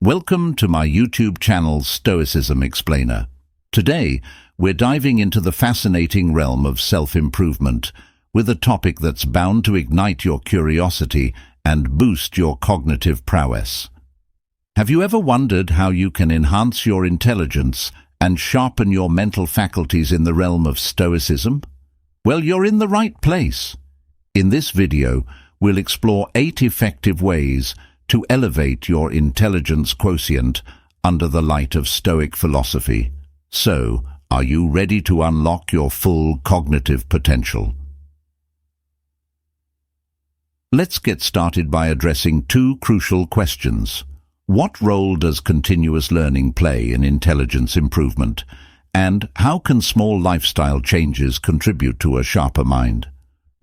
Welcome to my YouTube channel Stoicism Explainer. Today, we're diving into the fascinating realm of self-improvement with a topic that's bound to ignite your curiosity and boost your cognitive prowess. Have you ever wondered how you can enhance your intelligence and sharpen your mental faculties in the realm of Stoicism? Well, you're in the right place. In this video, we'll explore 8 effective ways to elevate your intelligence quotient under the light of Stoic philosophy. So, are you ready to unlock your full cognitive potential? Let's get started by addressing 2 crucial questions. What role does continuous learning play in intelligence improvement? And how can small lifestyle changes contribute to a sharper mind?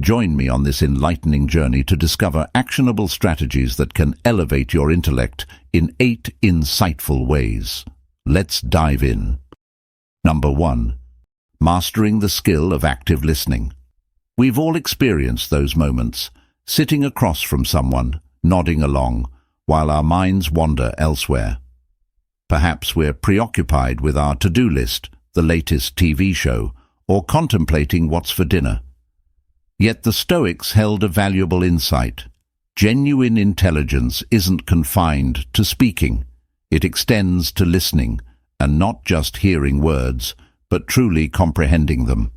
Join me on this enlightening journey to discover actionable strategies that can elevate your intellect in 8 insightful ways. Let's dive in. Number 1. Mastering the skill of active listening. We've all experienced those moments, sitting across from someone, nodding along, while our minds wander elsewhere. Perhaps we're preoccupied with our to-do list, the latest TV show, or contemplating what's for dinner. Yet the Stoics held a valuable insight. Genuine intelligence isn't confined to speaking. It extends to listening, and not just hearing words, but truly comprehending them.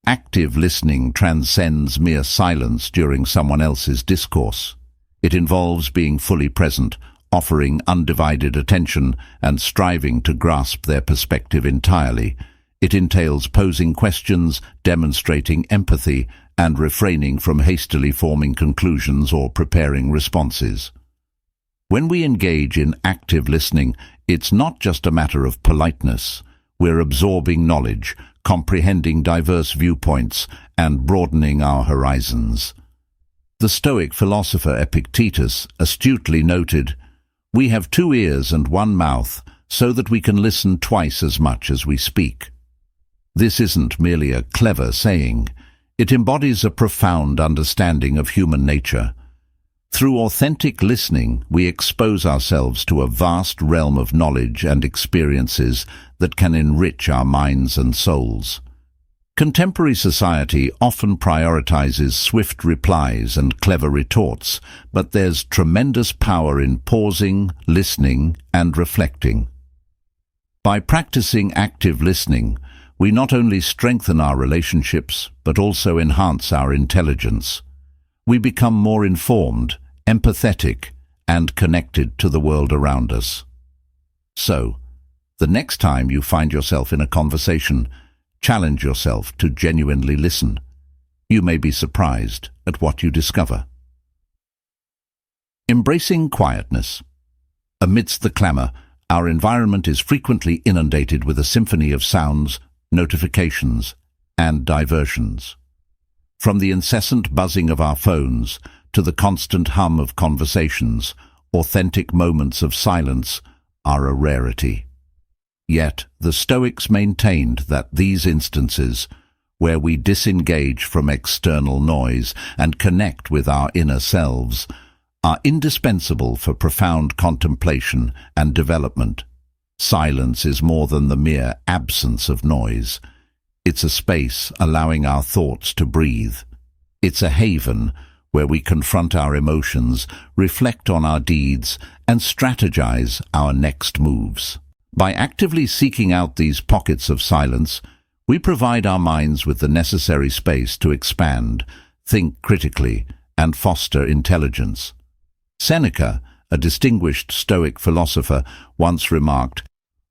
Active listening transcends mere silence during someone else's discourse. It involves being fully present, offering undivided attention, and striving to grasp their perspective entirely. It entails posing questions, demonstrating empathy, and refraining from hastily forming conclusions or preparing responses. When we engage in active listening, it's not just a matter of politeness. We're absorbing knowledge, comprehending diverse viewpoints, and broadening our horizons. The Stoic philosopher Epictetus astutely noted, "We have 2 ears and 1 mouth, so that we can listen twice as much as we speak." This isn't merely a clever saying. It embodies a profound understanding of human nature. Through authentic listening, we expose ourselves to a vast realm of knowledge and experiences that can enrich our minds and souls. Contemporary society often prioritizes swift replies and clever retorts, but there's tremendous power in pausing, listening, and reflecting. By practicing active listening, we not only strengthen our relationships, but also enhance our intelligence. We become more informed, empathetic, and connected to the world around us. So, the next time you find yourself in a conversation, challenge yourself to genuinely listen. You may be surprised at what you discover. Embracing quietness. Amidst the clamor, our environment is frequently inundated with a symphony of sounds, notifications, and diversions. From the incessant buzzing of our phones to the constant hum of conversations, authentic moments of silence are a rarity. Yet the Stoics maintained that these instances, where we disengage from external noise and connect with our inner selves, are indispensable for profound contemplation and development. Silence is more than the mere absence of noise. It's a space allowing our thoughts to breathe. It's a haven where we confront our emotions, reflect on our deeds, and strategize our next moves. By actively seeking out these pockets of silence, we provide our minds with the necessary space to expand, think critically, and foster intelligence. Seneca, a distinguished Stoic philosopher, once remarked,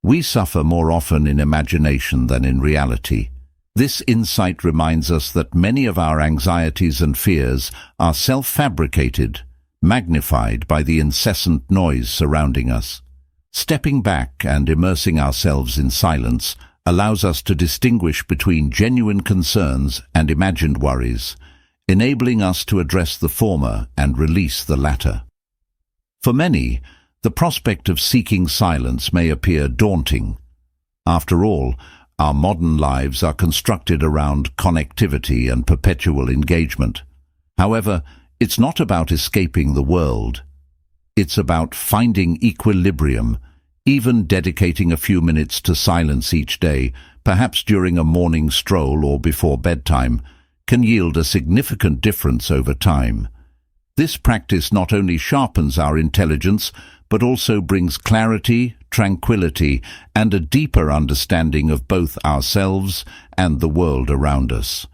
"We suffer more often in imagination than in reality." This insight reminds us that many of our anxieties and fears are self-fabricated, magnified by the incessant noise surrounding us. Stepping back and immersing ourselves in silence allows us to distinguish between genuine concerns and imagined worries, enabling us to address the former and release the latter. For many, the prospect of seeking silence may appear daunting. After all, our modern lives are constructed around connectivity and perpetual engagement. However, it's not about escaping the world. It's about finding equilibrium, even dedicating a few minutes to silence each day, perhaps during a morning stroll or before bedtime, can yield a significant difference over time. This practice not only sharpens our intelligence, but also brings clarity, tranquility, and a deeper understanding of both ourselves and the world around us.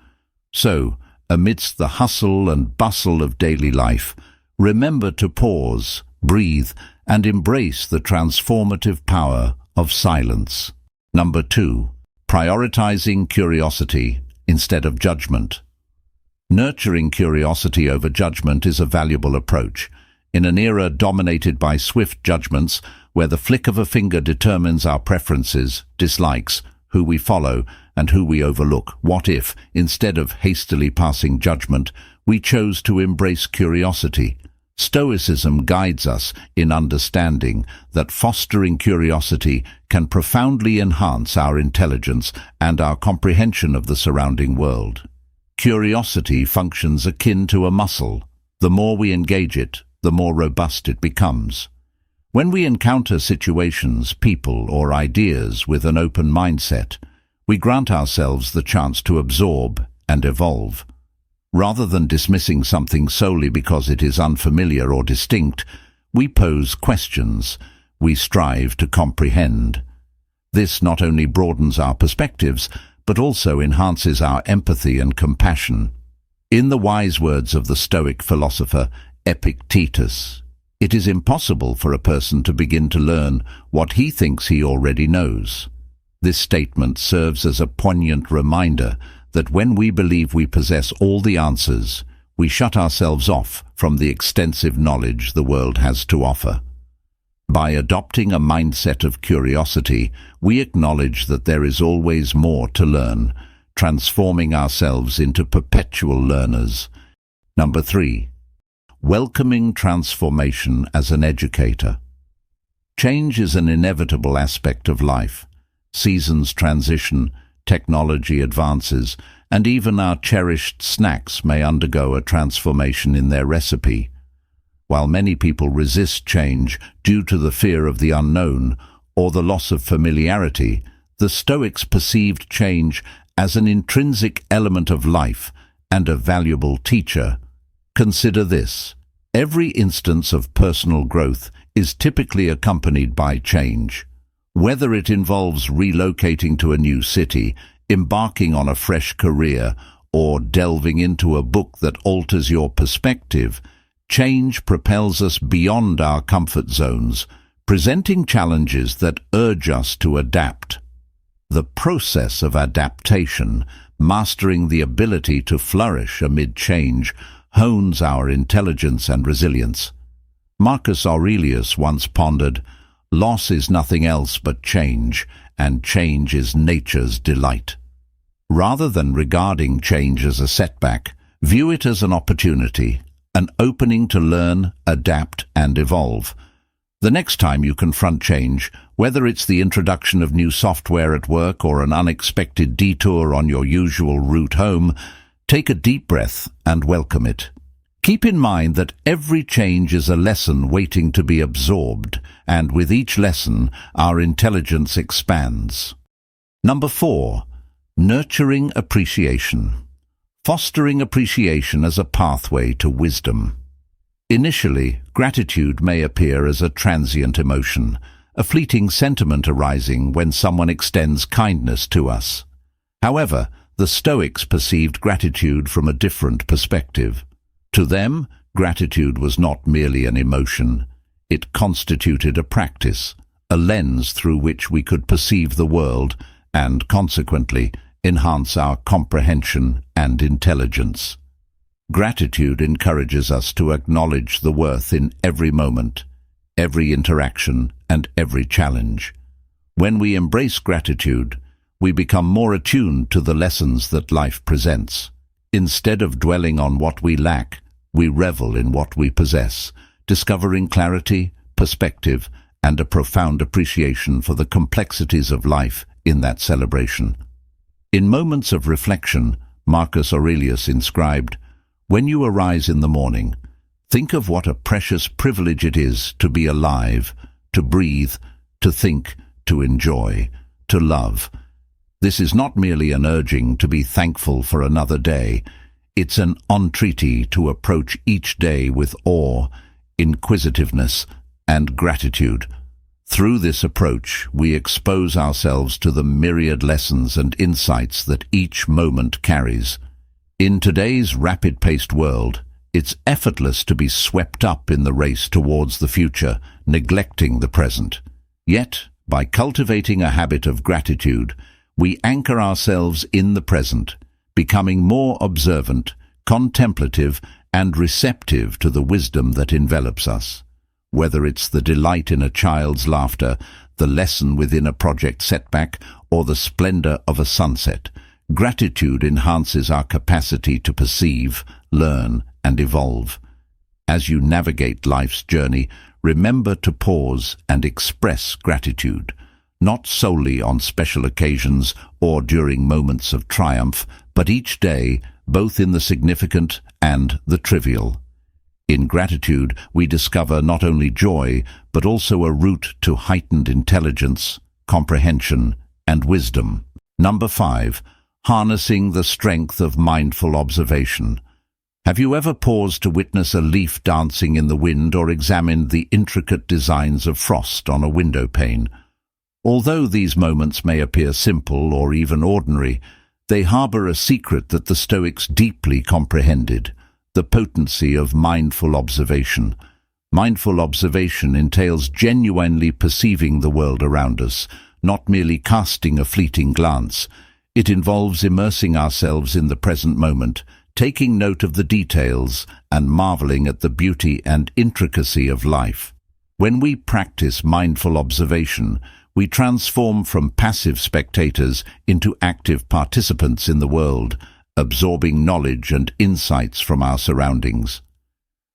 So, amidst the hustle and bustle of daily life, remember to pause, breathe, and embrace the transformative power of silence. Number 2. Prioritizing curiosity instead of judgment. Nurturing curiosity over judgment is a valuable approach. In an era dominated by swift judgments, where the flick of a finger determines our preferences, dislikes, who we follow, and who we overlook, what if, instead of hastily passing judgment, we chose to embrace curiosity? Stoicism guides us in understanding that fostering curiosity can profoundly enhance our intelligence and our comprehension of the surrounding world. Curiosity functions akin to a muscle. The more we engage it, the more robust it becomes. When we encounter situations, people, or ideas with an open mindset, we grant ourselves the chance to absorb and evolve. Rather than dismissing something solely because it is unfamiliar or distinct, we pose questions. We strive to comprehend. This not only broadens our perspectives, but also enhances our empathy and compassion. In the wise words of the Stoic philosopher Epictetus, it is impossible for a person to begin to learn what he thinks he already knows. This statement serves as a poignant reminder that when we believe we possess all the answers, we shut ourselves off from the extensive knowledge the world has to offer. By adopting a mindset of curiosity, we acknowledge that there is always more to learn, transforming ourselves into perpetual learners. Number 3. Welcoming transformation as an educator. Change is an inevitable aspect of life. Seasons transition, technology advances, and even our cherished snacks may undergo a transformation in their recipe. While many people resist change due to the fear of the unknown or the loss of familiarity, the Stoics perceived change as an intrinsic element of life and a valuable teacher. Consider this: every instance of personal growth is typically accompanied by change. Whether it involves relocating to a new city, embarking on a fresh career, or delving into a book that alters your perspective, change propels us beyond our comfort zones, presenting challenges that urge us to adapt. The process of adaptation, mastering the ability to flourish amid change, hones our intelligence and resilience. Marcus Aurelius once pondered, "Loss is nothing else but change, and change is nature's delight." Rather than regarding change as a setback, view it as an opportunity, an opening to learn, adapt, and evolve. The next time you confront change, whether it's the introduction of new software at work or an unexpected detour on your usual route home, take a deep breath and welcome it. Keep in mind that every change is a lesson waiting to be absorbed, and with each lesson, our intelligence expands. Number 4. Nurturing appreciation. Fostering appreciation as a pathway to wisdom. Initially, gratitude may appear as a transient emotion, a fleeting sentiment arising when someone extends kindness to us. However, the Stoics perceived gratitude from a different perspective. To them, gratitude was not merely an emotion. It constituted a practice, a lens through which we could perceive the world and, consequently, enhance our comprehension and intelligence. Gratitude encourages us to acknowledge the worth in every moment, every interaction, and every challenge. When we embrace gratitude, we become more attuned to the lessons that life presents. Instead of dwelling on what we lack, we revel in what we possess, discovering clarity, perspective, and a profound appreciation for the complexities of life in that celebration. In moments of reflection, Marcus Aurelius inscribed, "When you arise in the morning, Think of what a precious privilege it is to be alive, to breathe, to think, to enjoy, to love. This is not merely an urging to be thankful for another day. It's an entreaty to approach each day with awe, inquisitiveness, and gratitude. Through this approach, we expose ourselves to the myriad lessons and insights that each moment carries. In today's rapid-paced world, it's effortless to be swept up in the race towards the future, neglecting the present. Yet, by cultivating a habit of gratitude, we anchor ourselves in the present, becoming more observant, contemplative, and receptive to the wisdom that envelops us. Whether it's the delight in a child's laughter, the lesson within a project setback, or the splendor of a sunset, gratitude enhances our capacity to perceive, learn, and evolve. As you navigate life's journey, remember to pause and express gratitude, not solely on special occasions or during moments of triumph, but each day, both in the significant and the trivial. In gratitude, we discover not only joy, but also a route to heightened intelligence, comprehension, and wisdom. Number 5. Harnessing the strength of mindful observation. Have you ever paused to witness a leaf dancing in the wind or examined the intricate designs of frost on a window pane? Although these moments may appear simple or even ordinary, they harbor a secret that the Stoics deeply comprehended: the potency of mindful observation. Mindful observation entails genuinely perceiving the world around us, not merely casting a fleeting glance. It involves immersing ourselves in the present moment, taking note of the details, and marveling at the beauty and intricacy of life. When we practice mindful observation, we transform from passive spectators into active participants in the world, absorbing knowledge and insights from our surroundings.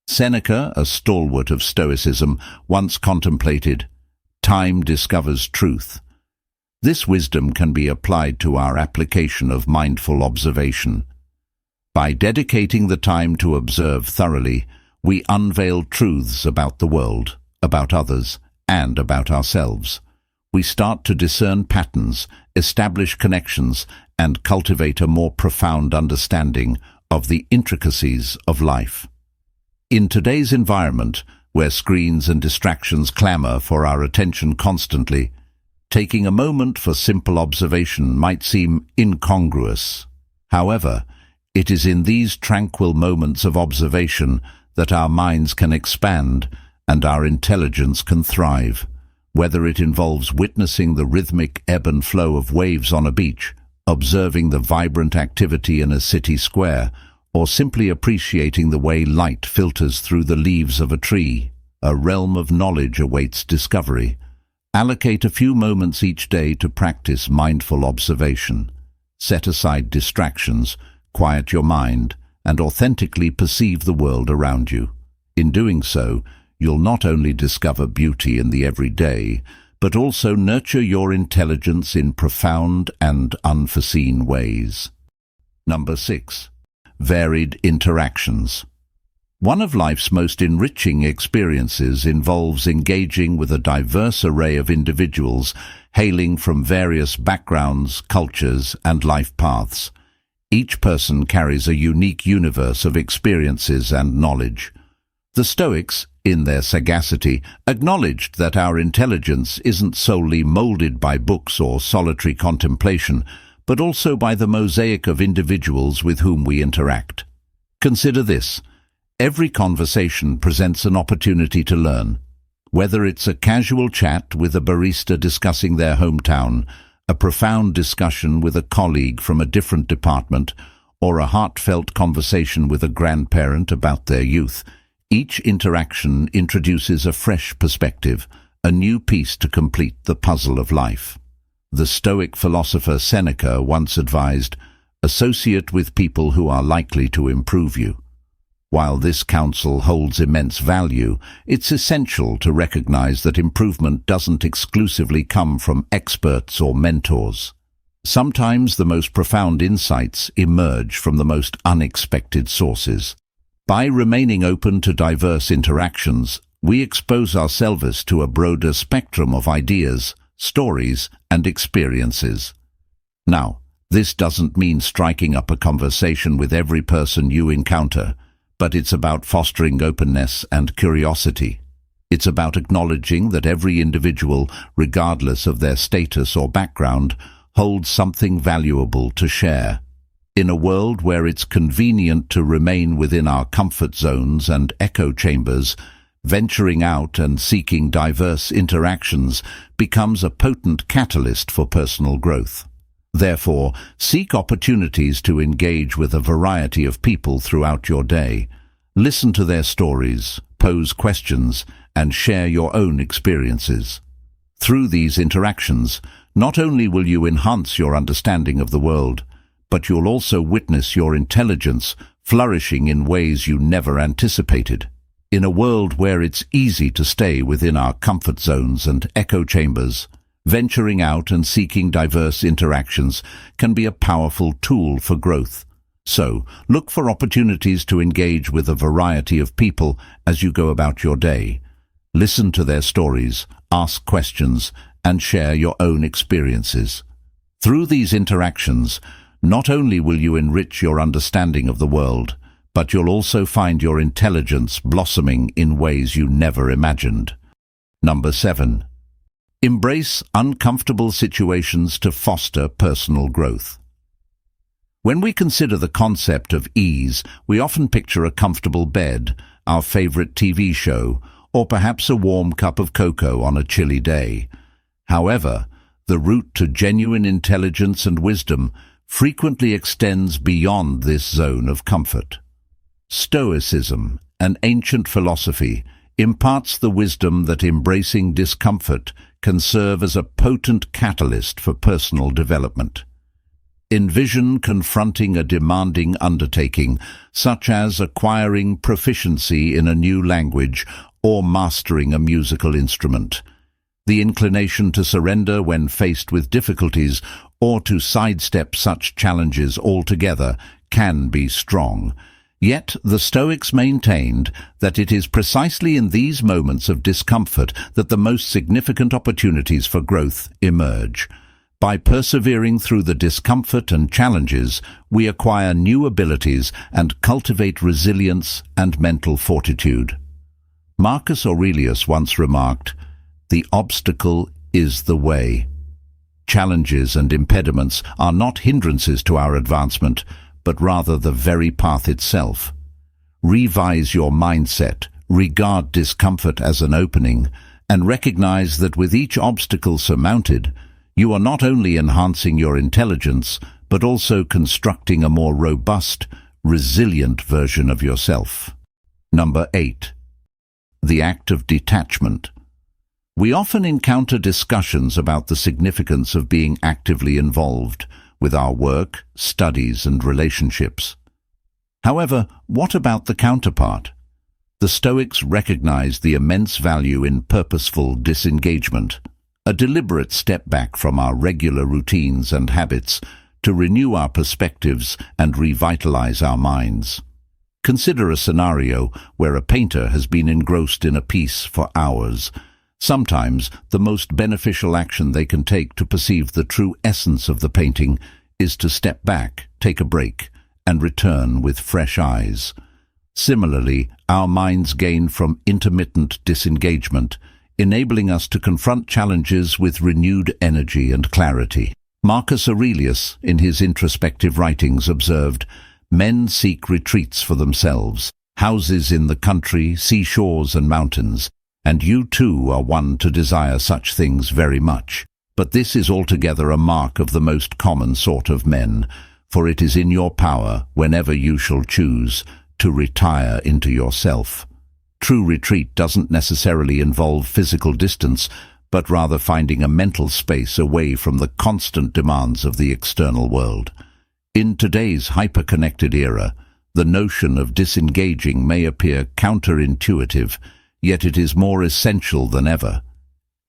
Seneca, a stalwart of Stoicism, once contemplated, "Time discovers truth." This wisdom can be applied to our application of mindful observation. By dedicating the time to observe thoroughly, we unveil truths about the world, about others, and about ourselves. We start to discern patterns, establish connections, and cultivate a more profound understanding of the intricacies of life. In today's environment, where screens and distractions clamor for our attention constantly, taking a moment for simple observation might seem incongruous. However, it is in these tranquil moments of observation that our minds can expand and our intelligence can thrive. Whether it involves witnessing the rhythmic ebb and flow of waves on a beach, observing the vibrant activity in a city square, or simply appreciating the way light filters through the leaves of a tree, a realm of knowledge awaits discovery. Allocate a few moments each day to practice mindful observation. Set aside distractions, quiet your mind, and authentically perceive the world around you. In doing so, you'll not only discover beauty in the everyday, but also nurture your intelligence in profound and unforeseen ways. Number 6. Varied interactions. One of life's most enriching experiences involves engaging with a diverse array of individuals hailing from various backgrounds, cultures, and life paths. Each person carries a unique universe of experiences and knowledge. The Stoics, in their sagacity, acknowledged that our intelligence isn't solely molded by books or solitary contemplation, but also by the mosaic of individuals with whom we interact. Consider this: every conversation presents an opportunity to learn. Whether it's a casual chat with a barista discussing their hometown, a profound discussion with a colleague from a different department, or a heartfelt conversation with a grandparent about their youth, each interaction introduces a fresh perspective, a new piece to complete the puzzle of life. The Stoic philosopher Seneca once advised, "Associate with people who are likely to improve you." While this counsel holds immense value, it's essential to recognize that improvement doesn't exclusively come from experts or mentors. Sometimes the most profound insights emerge from the most unexpected sources. By remaining open to diverse interactions, we expose ourselves to a broader spectrum of ideas, stories, and experiences. Now, this doesn't mean striking up a conversation with every person you encounter, but it's about fostering openness and curiosity. It's about acknowledging that every individual, regardless of their status or background, holds something valuable to share. In a world where it's convenient to remain within our comfort zones and echo chambers, venturing out and seeking diverse interactions becomes a potent catalyst for personal growth. Therefore, seek opportunities to engage with a variety of people throughout your day. Listen to their stories, pose questions, and share your own experiences. Through these interactions, not only will you enhance your understanding of the world, but you'll also witness your intelligence flourishing in ways you never anticipated. In a world where it's easy to stay within our comfort zones and echo chambers, venturing out and seeking diverse interactions can be a powerful tool for growth. So, look for opportunities to engage with a variety of people as you go about your day. Listen to their stories, ask questions, and share your own experiences. Through these interactions, not only will you enrich your understanding of the world, but you'll also find your intelligence blossoming in ways you never imagined. Number 7. Embrace uncomfortable situations to foster personal growth. When we consider the concept of ease, we often picture a comfortable bed, our favorite TV show, or perhaps a warm cup of cocoa on a chilly day. However, the route to genuine intelligence and wisdom frequently extends beyond this zone of comfort. Stoicism, an ancient philosophy, imparts the wisdom that embracing discomfort can serve as a potent catalyst for personal development. Envision confronting a demanding undertaking, such as acquiring proficiency in a new language or mastering a musical instrument. The inclination to surrender when faced with difficulties or to sidestep such challenges altogether can be strong. Yet the Stoics maintained that it is precisely in these moments of discomfort that the most significant opportunities for growth emerge. By persevering through the discomfort and challenges, we acquire new abilities and cultivate resilience and mental fortitude. Marcus Aurelius once remarked, "The obstacle is the way." Challenges and impediments are not hindrances to our advancement, but rather the very path itself. Revise your mindset, regard discomfort as an opening, and recognize that with each obstacle surmounted, you are not only enhancing your intelligence, but also constructing a more robust, resilient version of yourself. Number 8. The act of detachment. We often encounter discussions about the significance of being actively involved with our work, studies, and relationships. However, what about the counterpart? The Stoics recognized the immense value in purposeful disengagement, a deliberate step back from our regular routines and habits to renew our perspectives and revitalize our minds. Consider a scenario where a painter has been engrossed in a piece for hours. Sometimes the most beneficial action they can take to perceive the true essence of the painting is to step back, take a break, and return with fresh eyes. Similarly, our minds gain from intermittent disengagement, enabling us to confront challenges with renewed energy and clarity. Marcus Aurelius, in his introspective writings, observed, "Men seek retreats for themselves, houses in the country, seashores and mountains, and you too are one to desire such things very much. But this is altogether a mark of the most common sort of men, for it is in your power, whenever you shall choose, to retire into yourself." True retreat doesn't necessarily involve physical distance, but rather finding a mental space away from the constant demands of the external world. In today's hyper-connected era, the notion of disengaging may appear counterintuitive, yet it is more essential than ever.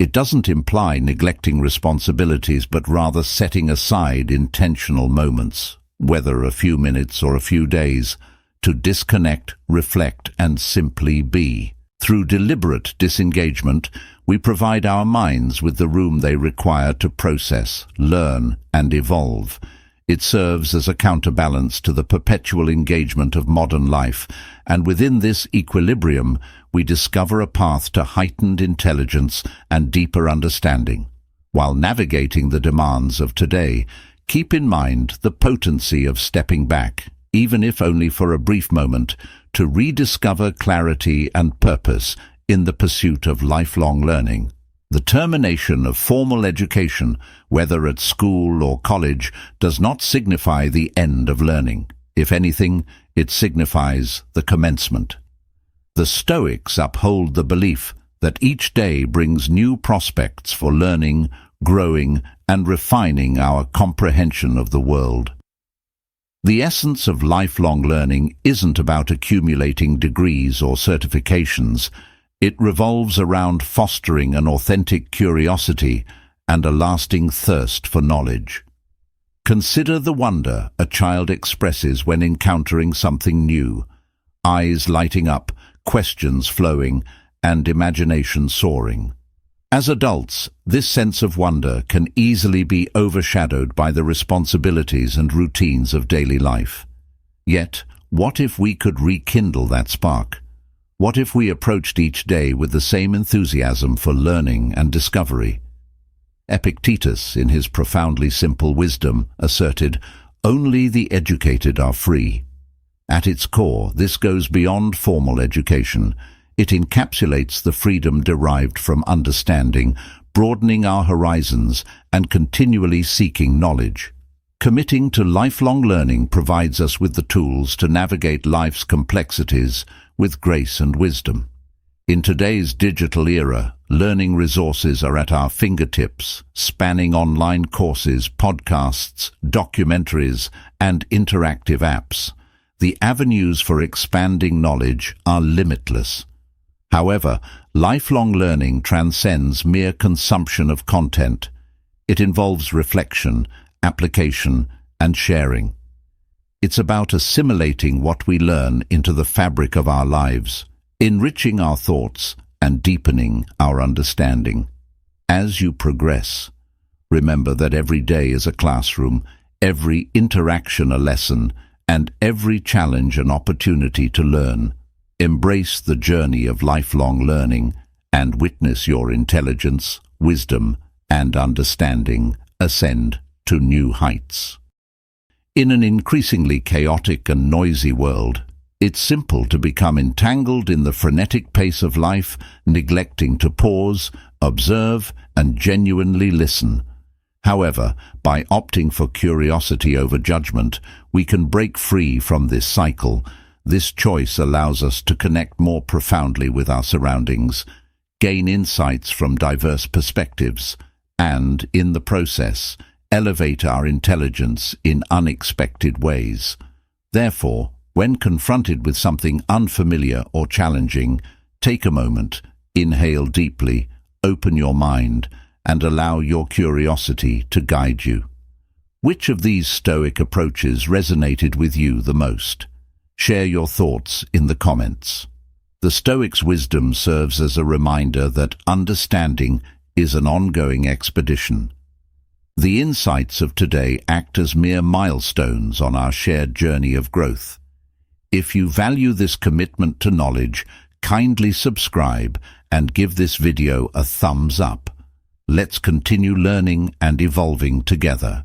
It doesn't imply neglecting responsibilities, but rather setting aside intentional moments, whether a few minutes or a few days, to disconnect, reflect, and simply be. Through deliberate disengagement, we provide our minds with the room they require to process, learn, and evolve. It serves as a counterbalance to the perpetual engagement of modern life, and within this equilibrium, we discover a path to heightened intelligence and deeper understanding. While navigating the demands of today, keep in mind the potency of stepping back, even if only for a brief moment, to rediscover clarity and purpose in the pursuit of lifelong learning. The termination of formal education, whether at school or college, does not signify the end of learning. If anything, it signifies the commencement. The Stoics uphold the belief that each day brings new prospects for learning, growing, and refining our comprehension of the world. The essence of lifelong learning isn't about accumulating degrees or certifications. It revolves around fostering an authentic curiosity and a lasting thirst for knowledge. Consider the wonder a child expresses when encountering something new, eyes lighting up, questions flowing, and imagination soaring. As adults, this sense of wonder can easily be overshadowed by the responsibilities and routines of daily life. Yet, what if we could rekindle that spark? What if we approached each day with the same enthusiasm for learning and discovery? Epictetus, in his profoundly simple wisdom, asserted, "Only the educated are free." At its core, this goes beyond formal education. It encapsulates the freedom derived from understanding, broadening our horizons, and continually seeking knowledge. Committing to lifelong learning provides us with the tools to navigate life's complexities with grace and wisdom. In today's digital era, learning resources are at our fingertips, spanning online courses, podcasts, documentaries, and interactive apps. The avenues for expanding knowledge are limitless. However, lifelong learning transcends mere consumption of content. It involves reflection, application, and sharing. It's about assimilating what we learn into the fabric of our lives, enriching our thoughts, and deepening our understanding. As you progress, remember that every day is a classroom, every interaction a lesson, and every challenge an opportunity to learn. Embrace the journey of lifelong learning and witness your intelligence, wisdom, and understanding ascend to new heights. In an increasingly chaotic and noisy world, it's simple to become entangled in the frenetic pace of life, neglecting to pause, observe, and genuinely listen. However, by opting for curiosity over judgment, we can break free from this cycle. This choice allows us to connect more profoundly with our surroundings, gain insights from diverse perspectives, and, in the process, elevate our intelligence in unexpected ways. Therefore, when confronted with something unfamiliar or challenging, take a moment, inhale deeply, open your mind, and allow your curiosity to guide you. Which of these Stoic approaches resonated with you the most? Share your thoughts in the comments. The Stoics' wisdom serves as a reminder that understanding is an ongoing expedition. The insights of today act as mere milestones on our shared journey of growth. If you value this commitment to knowledge, kindly subscribe and give this video a thumbs up. Let's continue learning and evolving together.